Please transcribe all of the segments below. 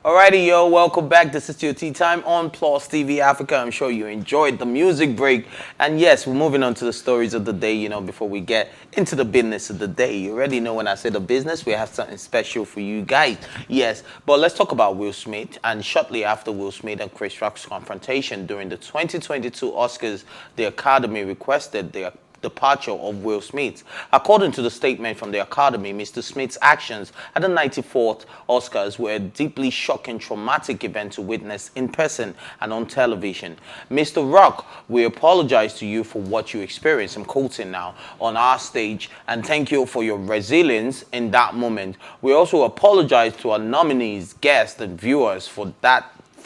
Alrighty, yo, welcome back. This is your tea time on PlusTvAfrica. I'm sure you enjoyed the music break. And yes, we're moving on to the stories of the day, before we get into the business of the day. You already know when I say the business, we have something special for you guys. Yes, but let's talk about Will Smith. And shortly after Will Smith and Chris Rock's confrontation during the 2022 Oscars, the Academy requested the departure of Will Smith. According to the statement from the Academy, Mr. Smith's actions at the 94th Oscars were a deeply shocking, traumatic event to witness in person and on television. Mr. Rock, we apologize to you for what you experienced, I'm quoting now, on our stage, and thank you for your resilience in that moment. We also apologize to our nominees, guests, and viewers for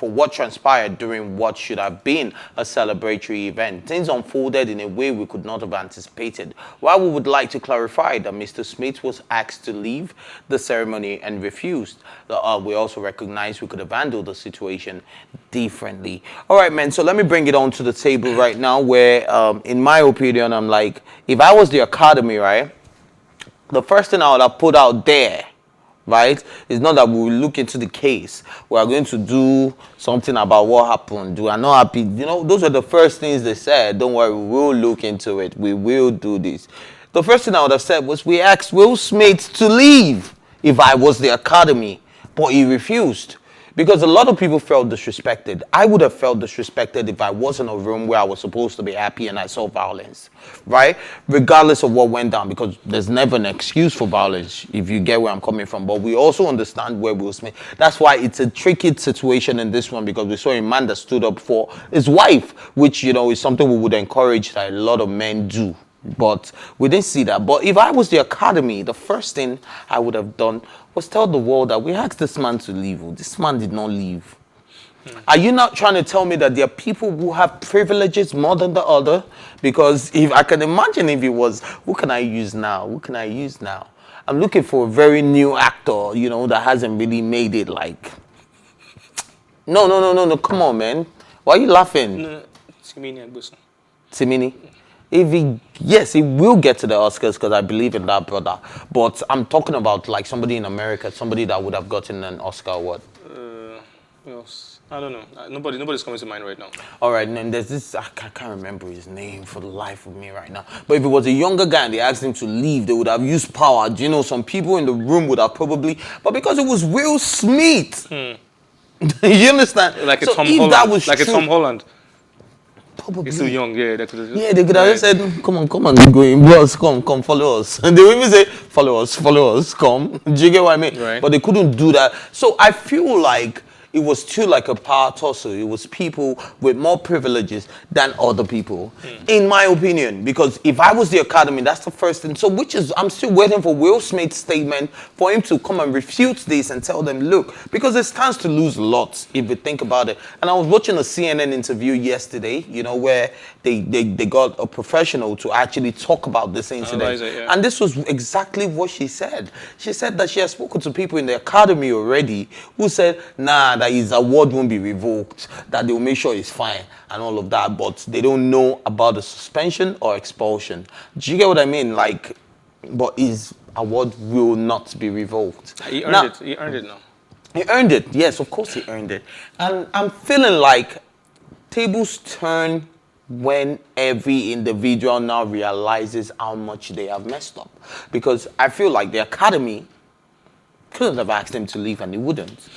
what transpired during what should have been a celebratory event. Things unfolded in a way we could not have anticipated. While we would like to clarify that Mr. Smith was asked to leave the ceremony and refused, we also recognize we could have handled the situation differently. All right, man, so let me bring it on to the table right now where, in my opinion, I'm like, if I was the Academy, right, the first thing I would have put out there, right, it's not that we will look into the case. We are going to do something about what happened. We are not happy. Those are the first things they said. Don't worry, we will look into it. We will do this. The first thing I would have said was we asked Will Smith to leave if I was the Academy, but he refused. Because a lot of people felt disrespected. I would have felt disrespected if I was in a room where I was supposed to be happy and I saw violence, right? Regardless of what went down, because there's never an excuse for violence, if you get where I'm coming from. But we also understand where Will Smith. That's why it's a tricky situation in this one, because we saw a man that stood up for his wife, which, is something we would encourage that a lot of men do. But we didn't see that. But if I was the Academy, the first thing I would have done was tell the world that we asked this man to leave. This man did not leave. Are you not trying to tell me that there are people who have privileges more than the other? Because if I can imagine if it was, who can I use now? Who can I use now? I'm looking for a very new actor, that hasn't really made it like... No. Come on, man. Why are you laughing? No, Timini Agboso. Timini? Yes, he will get to the Oscars because I believe in that brother. But I'm talking about like somebody in America, somebody that would have gotten an Oscar award. Yes. I don't know. Nobody's coming to mind right now. All right, and then there's this, I can't remember his name for the life of me right now. But if it was a younger guy and they asked him to leave, they would have used power. Some people in the room would have probably, but because it was Will Smith. You understand? Like a Tom Holland. Like a Tom Holland. Probably. He's still young, yeah. They could have just said, come on, going, boss, come, follow us. And they would even say, follow us, come. Do you get what I mean? Right. But they couldn't do that. So I feel like it was too like a power tussle. It was people with more privileges than other people, in my opinion. Because if I was the Academy, that's the first thing. So I'm still waiting for Will Smith's statement for him to come and refute this and tell them, look, because it stands to lose a lot if you think about it. And I was watching a CNN interview yesterday, where they got a professional to actually talk about this incident. And this was exactly what she said. She said that she has spoken to people in the Academy already who said, nah, that his award won't be revoked, that they will make sure he's fine and all of that, but they don't know about the suspension or expulsion. Do you get what I mean? Like, but his award will not be revoked. He earned it. He earned it now. He earned it. Yes, of course he earned it. And I'm feeling like tables turn when every individual now realizes how much they have messed up. Because I feel like the Academy couldn't have asked him to leave and he wouldn't.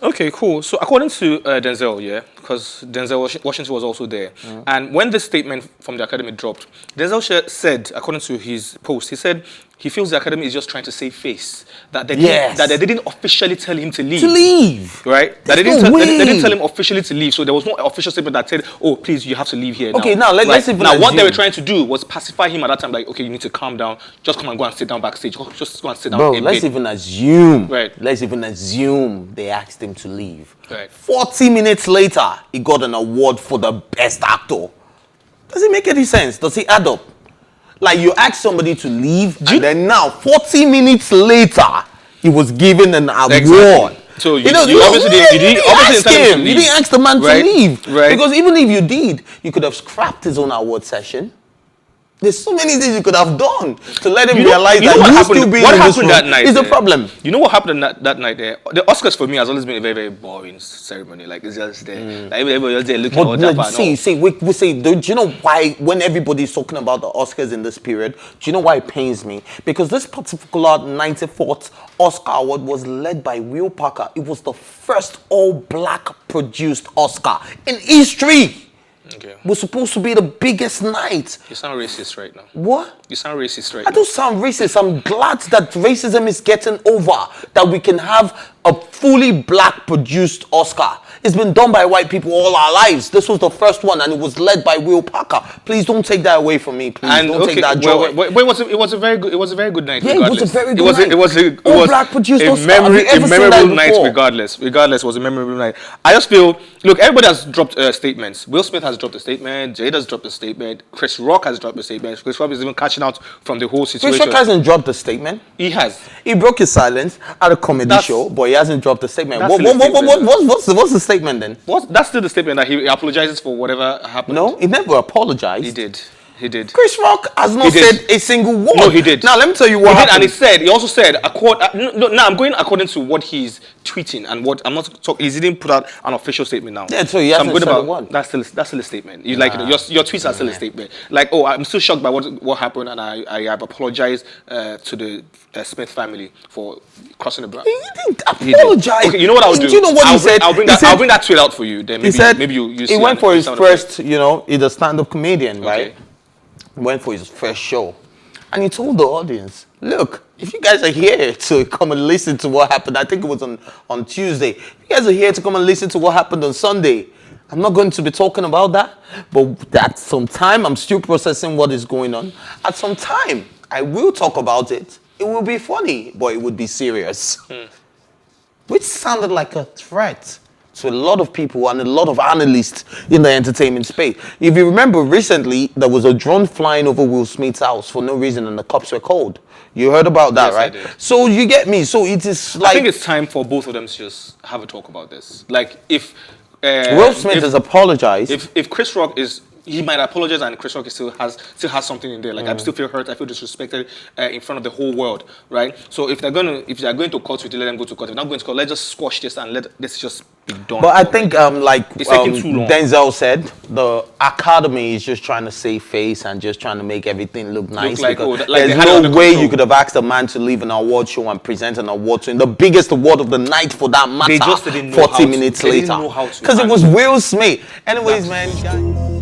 Okay, cool. So according to Denzel, because Denzel Washington was also there, and when the statement from the Academy dropped, Denzel said, according to his post, he said he feels the Academy is just trying to save face. That they didn't officially tell him to leave. Right? That they didn't tell him officially to leave. So there was no official statement that said, oh, please, you have to leave here now. Okay, now let's even Now, what they were trying to do was pacify him at that time. Like, okay, you need to calm down. Just come and go and sit down backstage. Just go and sit down. Bro, let's even assume. Right. Let's even assume they asked him to leave. Right. 40 minutes later, he got an award for the best actor. Does it make any sense? Does it add up? Like, you ask somebody to leave, and then now, 40 minutes later, he was given an award. Exactly. So you obviously didn't ask him. You didn't ask the man to leave. Right. Because even if you did, you could have scrapped his own award session. There's so many things you could have done to let him You know- realize you know that what you happened- still being what in this happened room that night is the there? problem. You know what happened that night there? The Oscars for me has always been a very, very boring ceremony. Like, it's just there. Like, everybody else there looking all But dapper and all. see, we say, do you know why, when everybody's talking about the Oscars in this period, do you know why it pains me? Because this particular 94th Oscar award was led by Will Parker. It was the first all-black produced Oscar in history. Okay. It was supposed to be the biggest night. You sound racist right now. What? You sound racist right I now. don't sound racist. I'm glad that racism is getting over, that we can have a fully black produced Oscar. It's been done by white people all our lives. This was the first one, and it was led by Will Parker. Please don't take that away from me. Please And don't take that joy. it was a very good night. Yeah, it was a regardless. very good it was night. It was a All black produced a, Oscar. Have you ever a seen that memorable night. before? Regardless, it was a memorable night. I just feel, look, everybody has dropped statements. Will Smith has dropped a statement. Jada's dropped a statement. Chris Rock has dropped a statement. Chris Rock is even catching out from the whole situation. Chris Rock hasn't dropped a statement. He has. He broke his silence at a comedy show, but he hasn't dropped a statement. That's still a statement. What's the statement then? That's still the statement that he apologizes for whatever happened. No, he never apologized. He did. He did. Chris Rock has not He did. said a single word. No, he did. Now let me tell you what He did, happened. and he also said, now I'm going according to what he's tweeting and what I'm not talking. He didn't put out an official statement now. Yeah, so he I'm hasn't going said about a word. that's still a statement. You your tweets are still a statement. Like, oh, I'm still shocked by what happened, and I have apologized to the Smith family for crossing the line. He didn't He did. apologize. Okay, you know what I'll do? Do you know what he said? I'll bring He that. said- I'll bring that tweet out for you. Then He maybe said maybe you he see went and for his sound first, he's a stand-up comedian, right? Okay. He went for his first show. And he told the audience, look, if you guys are here to come and listen to what happened, I think it was on Tuesday. If you guys are here to come and listen to what happened on Sunday, I'm not going to be talking about that. But at some time, I'm still processing what is going on. At some time, I will talk about it. It will be funny, but it would be serious. Which sounded like a threat to a lot of people and a lot of analysts in the entertainment space. If you remember recently, there was a drone flying over Will Smith's house for no reason and the cops were called. You heard about that, Yes, I right? did. So you get me. So it is like I think it's time for both of them to just have a talk about this. Like, if Will Smith has apologized. if Chris Rock is, he might apologize, and Chris Rock still has something in there. Like, I still feel hurt, I feel disrespected in front of the whole world, right? So if they're going to court with you, let them go to court. If they're not going to court, let's just squash this and let this just be done. But I think, It's taking too long. Denzel said, the academy is just trying to save face and just trying to make everything look nice. like, because like they there's had it no under way control. you could have asked a man to leave an award show and present an award show in the biggest award of the night for that matter. They just didn't know 40 how to. minutes They didn't later. know how to Because it was handle Will Smith. Anyways, man. Guys.